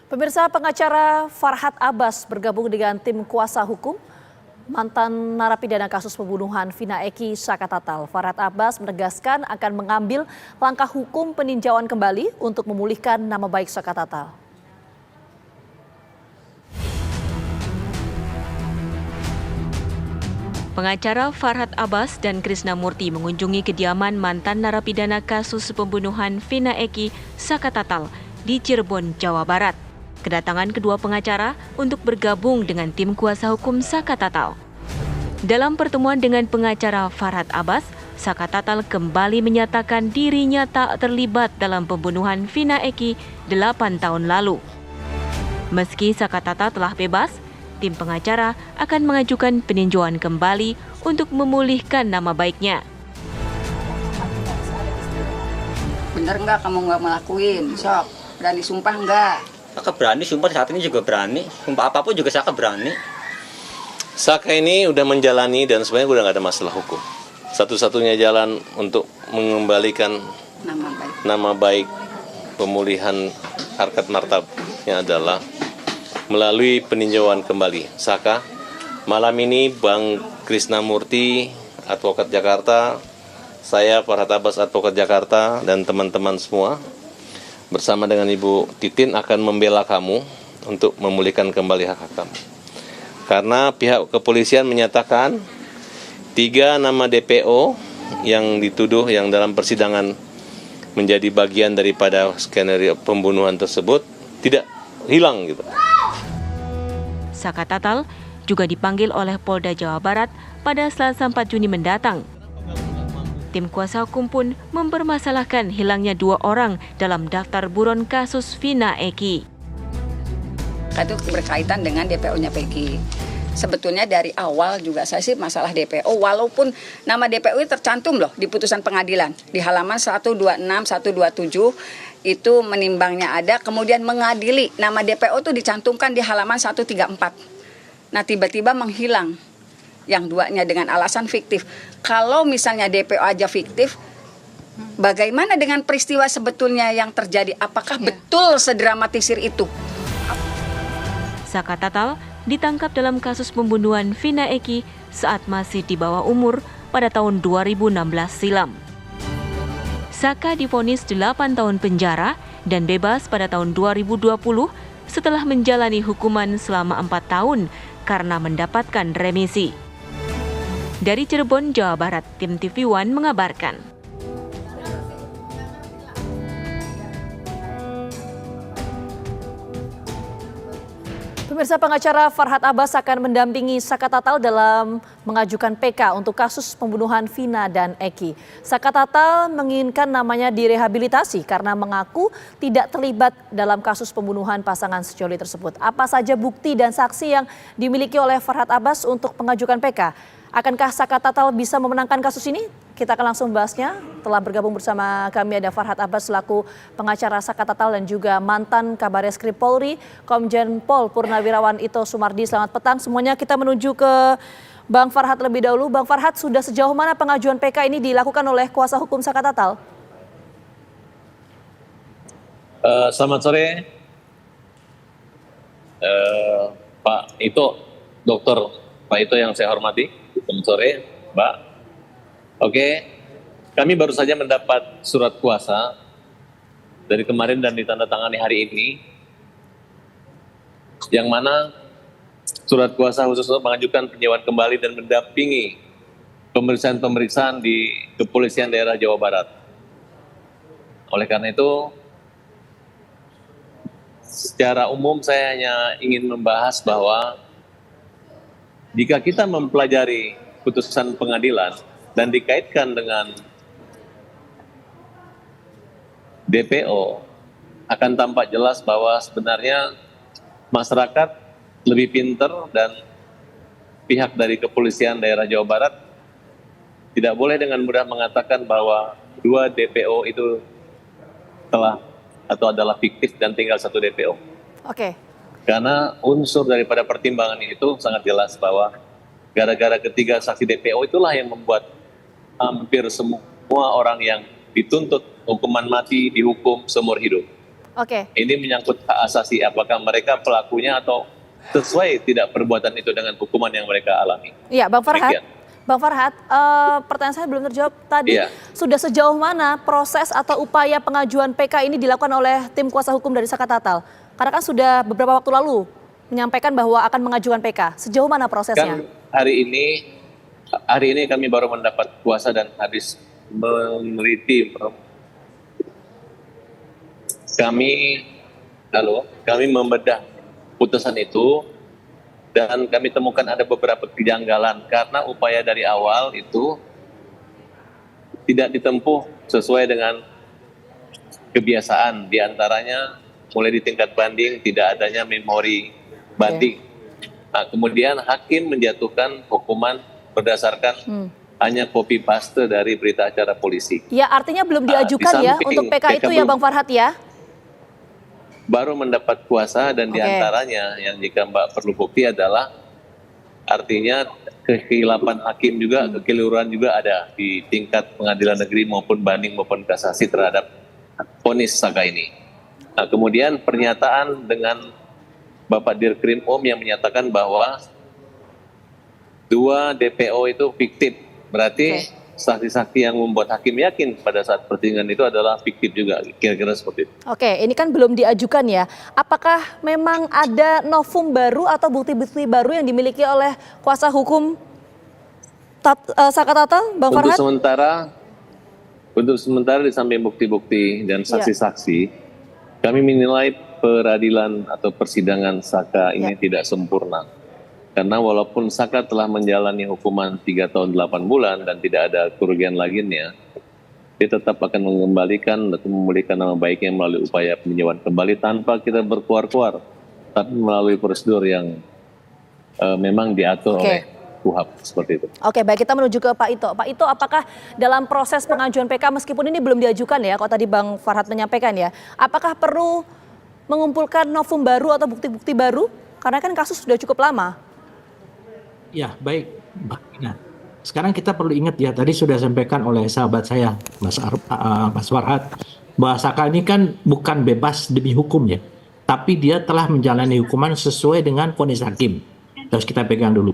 Pemirsa, pengacara Farhad Abbas bergabung dengan tim kuasa hukum mantan narapidana kasus pembunuhan Vina Eki Saka Tatal. Farhad Abbas menegaskan akan mengambil langkah hukum peninjauan kembali untuk memulihkan nama baik Saka Tatal. Pengacara Farhad Abbas dan Krisnamurti mengunjungi kediaman mantan narapidana kasus pembunuhan Vina Eki Saka Tatal di Cirebon, Jawa Barat. Kedatangan kedua pengacara untuk bergabung dengan tim kuasa hukum Saka Tatal. Dalam pertemuan dengan pengacara Farhad Abbas, Saka Tatal kembali menyatakan dirinya tak terlibat dalam pembunuhan Vina Eki 8 tahun lalu. Meski Saka Tatal telah bebas, tim pengacara akan mengajukan peninjauan kembali untuk memulihkan nama baiknya. Bener nggak kamu nggak ngelakuin? Sok, berani sumpah nggak? Saka berani, sumpah saat ini juga berani. Sumpah apapun juga Saka berani. Saka ini udah menjalani dan sebenarnya udah nggak ada masalah hukum. Satu-satunya jalan untuk mengembalikan nama baik pemulihan harkat martabatnya adalah melalui peninjauan kembali. Saka, malam ini Bang Krisnamurti, advokat Jakarta, saya Farhad Abbas, advokat Jakarta, dan teman-teman semua bersama dengan Ibu Titin akan membela kamu untuk memulihkan kembali hak-hak kamu. Karena pihak kepolisian menyatakan 3 nama DPO yang dituduh yang dalam persidangan menjadi bagian daripada skenario pembunuhan tersebut tidak hilang gitu. Saka Tatal juga dipanggil oleh Polda Jawa Barat pada Selasa 4 Juni mendatang. Tim kuasa hukum pun mempermasalahkan hilangnya 2 orang dalam daftar buron kasus Vina Eki. Itu berkaitan dengan DPO-nya Peggy. Sebetulnya dari awal juga saya sih masalah DPO, walaupun nama DPO itu tercantum loh di putusan pengadilan. Di halaman 126, 127 itu menimbangnya ada, kemudian mengadili nama DPO itu dicantumkan di halaman 134. Nah tiba-tiba menghilang yang 2-nya dengan alasan fiktif. Kalau misalnya DPO aja fiktif, bagaimana dengan peristiwa sebetulnya yang terjadi? Apakah betul sedramatisir itu? Saka Tatal ditangkap dalam kasus pembunuhan Vina Eki saat masih di bawah umur pada tahun 2016 silam. Saka divonis 8 tahun penjara dan bebas pada tahun 2020 setelah menjalani hukuman selama 4 tahun karena mendapatkan remisi. Dari Cirebon, Jawa Barat, tim TV One mengabarkan. Pemirsa, pengacara Farhad Abbas akan mendampingi Saka Tatal dalam mengajukan PK untuk kasus pembunuhan Vina dan Eki. Saka Tatal menginginkan namanya direhabilitasi karena mengaku tidak terlibat dalam kasus pembunuhan pasangan sejoli tersebut. Apa saja bukti dan saksi yang dimiliki oleh Farhad Abbas untuk mengajukan PK? Akankah Saka Tatal bisa memenangkan kasus ini? Kita akan langsung bahasnya. Telah bergabung bersama kami ada Farhad Abbas selaku pengacara Saka Tatal dan juga mantan Kabareskrim Polri, Komjen Pol Purnawirawan Ito Sumardi. Selamat petang semuanya. Kita menuju ke Bang Farhad lebih dahulu. Bang Farhad, sudah sejauh mana pengajuan PK ini dilakukan oleh kuasa hukum Saka Tatal? Selamat sore, Pak Ito, Dokter Pak Ito yang saya hormati. Selamat sore, Mbak. Oke, kami baru saja mendapat surat kuasa dari kemarin dan ditandatangani hari ini, yang mana surat kuasa khusus untuk mengajukan peninjauan kembali dan mendampingi pemeriksaan-pemeriksaan di Kepolisian Daerah Jawa Barat. Oleh karena itu, secara umum saya hanya ingin membahas bahwa jika kita mempelajari putusan pengadilan dan dikaitkan dengan DPO, akan tampak jelas bahwa sebenarnya masyarakat lebih pintar dan pihak dari Kepolisian Daerah Jawa Barat tidak boleh dengan mudah mengatakan bahwa 2 DPO itu telah atau adalah fiktif dan tinggal 1 DPO. Oke. Karena unsur daripada pertimbangan itu sangat jelas bahwa gara-gara ketiga saksi DPO itulah yang membuat hampir semua orang yang dituntut hukuman mati dihukum seumur hidup. Oke. Ini menyangkut hak asasi, apakah mereka pelakunya atau sesuai tidak perbuatan itu dengan hukuman yang mereka alami. Iya, Bang Farhat. Demikian. Bang Farhat, pertanyaan saya belum terjawab tadi. Iya. Sudah sejauh mana proses atau upaya pengajuan PK ini dilakukan oleh tim kuasa hukum dari Saka Tatal? Karena kan sudah beberapa waktu lalu menyampaikan bahwa akan mengajukan PK. Sejauh mana prosesnya? Kan hari ini kami baru mendapat kuasa dan habis meneliti. Kami membedah putusan itu dan kami temukan ada beberapa kejanggalan karena upaya dari awal itu tidak ditempuh sesuai dengan kebiasaan, diantaranya mulai di tingkat banding tidak adanya memori banding. Nah, kemudian hakim menjatuhkan hukuman berdasarkan hanya copy paste dari berita acara polisi. Ya, artinya belum diajukan ya untuk PK itu ya Bang Farhat ya? Baru mendapat kuasa dan diantaranya yang jika Mbak perlu bukti adalah artinya kehilapan hakim juga, kekeliruan juga ada di tingkat pengadilan negeri maupun banding maupun kasasi terhadap vonis Saka ini. Nah, kemudian pernyataan dengan Bapak Dirkrim yang menyatakan bahwa 2 DPO itu fiktif, berarti saksi-saksi yang membuat hakim yakin pada saat persidangan itu adalah fiktif juga, kira-kira seperti itu. Oke, ini kan belum diajukan ya. Apakah memang ada novum baru atau bukti-bukti baru yang dimiliki oleh kuasa hukum Saka Tatal, Bang Farhat? Untuk sementara di samping bukti-bukti dan saksi-saksi, kami menilai peradilan atau persidangan Saka ini tidak sempurna. Karena walaupun Saka telah menjalani hukuman 3 tahun 8 bulan dan tidak ada kerugian lainnya, dia tetap akan mengembalikan atau memulihkan nama baiknya melalui upaya peninjauan kembali tanpa kita berkuar-kuar, tapi melalui prosedur yang memang diatur oleh KUHAP seperti itu. Oke, baik, kita menuju ke Pak Ito. Pak Ito, apakah dalam proses pengajuan PK meskipun ini belum diajukan ya, kalau tadi Bang Farhat menyampaikan ya, apakah perlu mengumpulkan novum baru atau bukti-bukti baru? Karena kan kasus sudah cukup lama. Ya, baik, Mbak Ina. Sekarang kita perlu ingat ya, tadi sudah sampaikan oleh sahabat saya, Mas Farhat, bahwa Saka ini kan bukan bebas demi hukum ya, tapi dia telah menjalani hukuman sesuai dengan vonis hakim. Terus kita pegang dulu.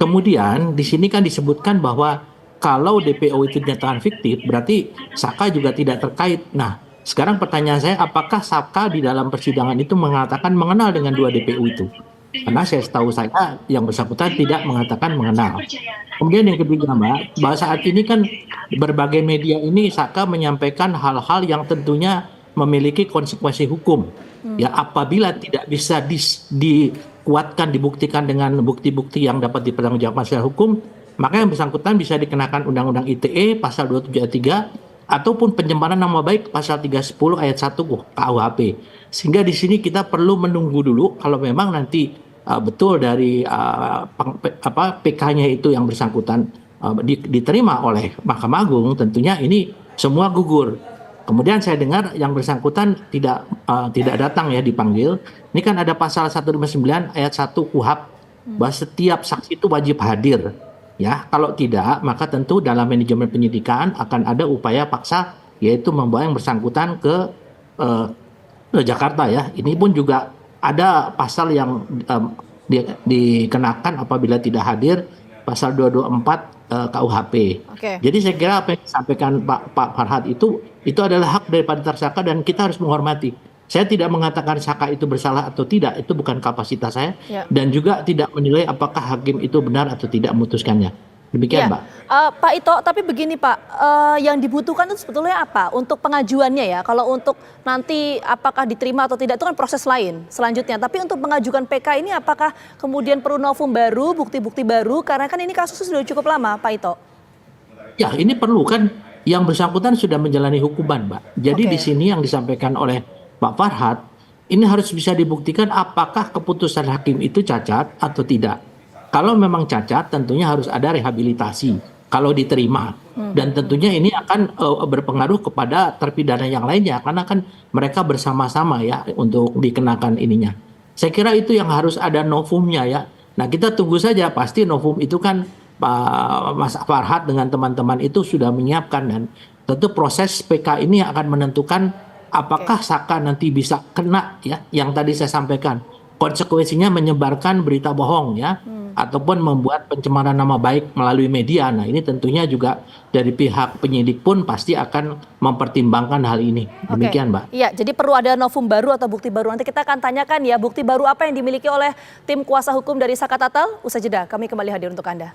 Kemudian di sini kan disebutkan bahwa kalau DPO itu dinyatakan fiktif, berarti Saka juga tidak terkait. Nah, sekarang pertanyaan saya, apakah Saka di dalam persidangan itu mengatakan mengenal dengan 2 DPO itu? Karena setahu saya yang bersangkutan tidak mengatakan mengenal. Kemudian yang ketiga, Mbak, bahwa saat ini kan berbagai media ini Saka menyampaikan hal-hal yang tentunya memiliki konsekuensi hukum. Ya, apabila tidak bisa dikuatkan, dibuktikan dengan bukti-bukti yang dapat dipertanggungjawabkan secara hukum, maka yang bersangkutan bisa dikenakan Undang-Undang ITE pasal 27 ayat 3 ataupun pencemaran nama baik pasal 310 ayat 1 KUHP. Sehingga di sini kita perlu menunggu dulu kalau memang nanti betul dari PK-nya itu yang bersangkutan diterima oleh Mahkamah Agung, tentunya ini semua gugur. Kemudian saya dengar yang bersangkutan tidak datang ya, dipanggil. Ini kan ada pasal 159 ayat 1 KUHP bahwa setiap saksi itu wajib hadir. Ya, kalau tidak maka tentu dalam manajemen penyidikan akan ada upaya paksa, yaitu membawa yang bersangkutan ke Jakarta ya. Ini pun juga ada pasal yang dikenakan apabila tidak hadir, pasal 224 KUHP. Jadi saya kira apa yang disampaikan Pak Farhat itu adalah hak daripada tersangka dan kita harus menghormati. Saya tidak mengatakan Saka itu bersalah atau tidak, itu bukan kapasitas saya, dan juga tidak menilai apakah hakim itu benar atau tidak memutuskannya. Demikian, Mbak. Pak Ito, tapi begini Pak, yang dibutuhkan itu sebetulnya apa untuk pengajuannya ya? Kalau untuk nanti apakah diterima atau tidak itu kan proses lain selanjutnya. Tapi untuk mengajukan PK ini apakah kemudian perlu novum baru, bukti-bukti baru? Karena kan ini kasusnya sudah cukup lama, Pak Ito. Ya, ini perlu kan, yang bersangkutan sudah menjalani hukuman, Mbak. Jadi di sini yang disampaikan oleh Pak Farhat, ini harus bisa dibuktikan apakah keputusan hakim itu cacat atau tidak. Kalau memang cacat, tentunya harus ada rehabilitasi kalau diterima. Dan tentunya ini akan berpengaruh kepada terpidana yang lainnya, karena kan mereka bersama-sama ya untuk dikenakan ininya. Saya kira itu yang harus ada novumnya ya. Nah, kita tunggu saja, pasti novum itu kan Pak Mas Farhat dengan teman-teman itu sudah menyiapkan, dan tentu proses PK ini akan menentukan apakah Saka nanti bisa kena ya yang tadi saya sampaikan, konsekuensinya menyebarkan berita bohong ya, ataupun membuat pencemaran nama baik melalui media. Nah, ini tentunya juga dari pihak penyidik pun pasti akan mempertimbangkan hal ini. Demikian, Mbak. Iya, jadi perlu ada novum baru atau bukti baru. Nanti kita akan tanyakan ya, bukti baru apa yang dimiliki oleh tim kuasa hukum dari Saka Tatal. Usai jeda, kami kembali hadir untuk Anda.